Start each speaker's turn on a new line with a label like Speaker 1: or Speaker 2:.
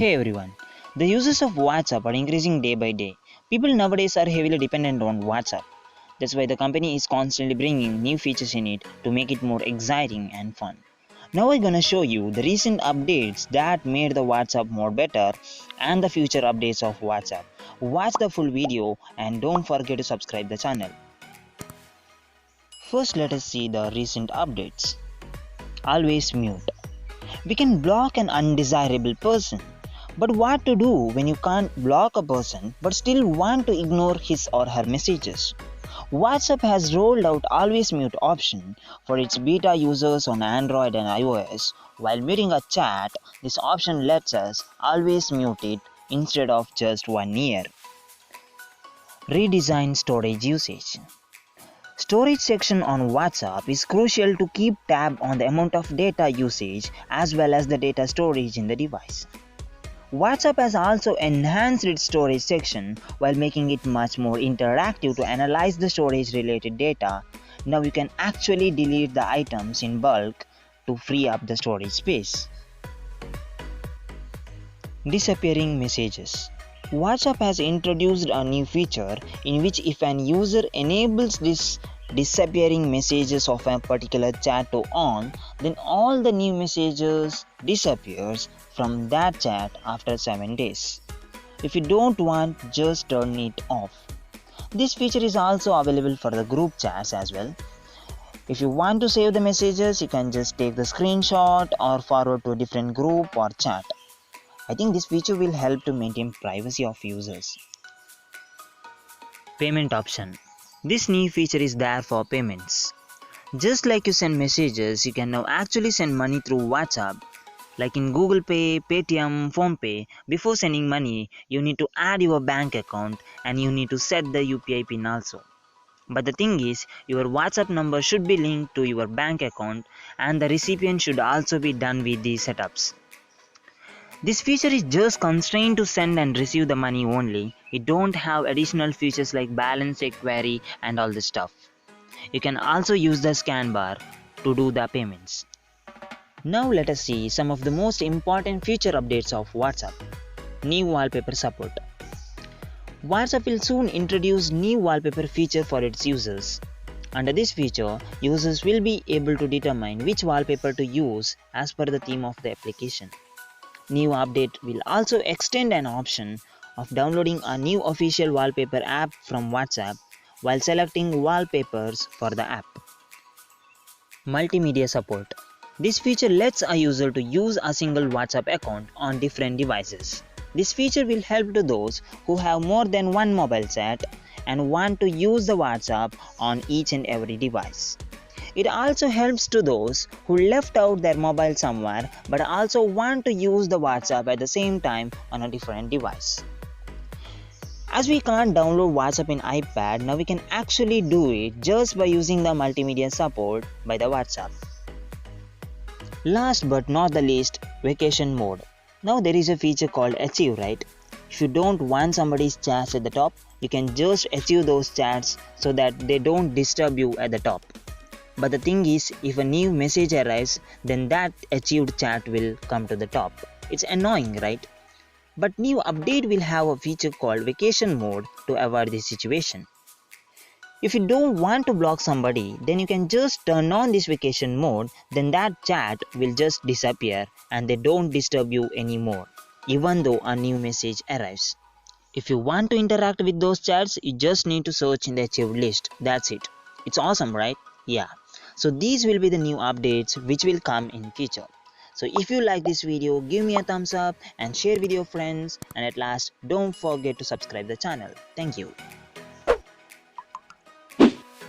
Speaker 1: Hey everyone, the uses of WhatsApp are increasing day by day. People nowadays are heavily dependent on WhatsApp. That's why the company is constantly bringing new features in it to make it more exciting and fun. Now I'm gonna show you the recent updates that made the WhatsApp more better and the future updates of WhatsApp. Watch the full video and don't forget to subscribe the channel. First let us see the recent updates. Always mute. We can block an undesirable person. But what to do when you can't block a person but still want to ignore his or her messages? WhatsApp has rolled out Always Mute option for its beta users on Android and iOS. While muting a chat, this option lets us always mute it instead of just 1 year. Redesign storage usage. Storage section on WhatsApp is crucial to keep tab on the amount of data usage as well as the data storage in the device. WhatsApp has also enhanced its storage section while making it much more interactive to analyze the storage related data. Now you can actually delete the items in bulk to free up the storage space. Disappearing messages. WhatsApp has introduced a new feature in which if an user enables this disappearing messages of a particular chat to on, then all the new messages disappears from that chat after 7 days. If you don't want, just turn it off. This feature is also available for the group chats as well. If you want to save the messages, you can just take the screenshot or forward to a different group or chat. I think this feature will help to maintain privacy of users. Payment option. This new feature is there for payments. Just like you send messages, you can now actually send money through WhatsApp. Like in Google Pay, Paytm, PhonePe, before sending money, you need to add your bank account and you need to set the UPI pin also. But the thing is, your WhatsApp number should be linked to your bank account and the recipient should also be done with these setups. This feature is just constrained to send and receive the money only. It don't have additional features like balance check query and all this stuff. You can also use the scan bar to do the payments. Now let us see some of the most important feature updates of WhatsApp. New wallpaper support. WhatsApp will soon introduce new wallpaper feature for its users. Under this feature, users will be able to determine which wallpaper to use as per the theme of the application. New update will also extend an option of downloading a new official wallpaper app from WhatsApp while selecting wallpapers for the app. Multimedia support. This feature lets a user to use a single WhatsApp account on different devices. This feature will help to those who have more than one mobile set and want to use the WhatsApp on each and every device. It also helps to those who left out their mobile somewhere but also want to use the WhatsApp at the same time on a different device. As we can't download WhatsApp in iPad, now we can actually do it just by using the multimedia support by the WhatsApp. Last but not the least, vacation mode. Now there is a feature called Achieve, right? If you don't want somebody's chats at the top, you can just achieve those chats so that they don't disturb you at the top. But the thing is, if a new message arrives, then that achieved chat will come to the top. It's annoying, right? But new update will have a feature called vacation mode to avoid this situation. If you don't want to block somebody, then you can just turn on this vacation mode, then that chat will just disappear and they don't disturb you anymore, even though a new message arrives. If you want to interact with those chats, you just need to search in the achieved list. That's it. It's awesome, right? Yeah. So these will be the new updates which will come in future. So if you like this video, give me a thumbs up and share with your friends, and at last don't forget to subscribe the channel. Thank you.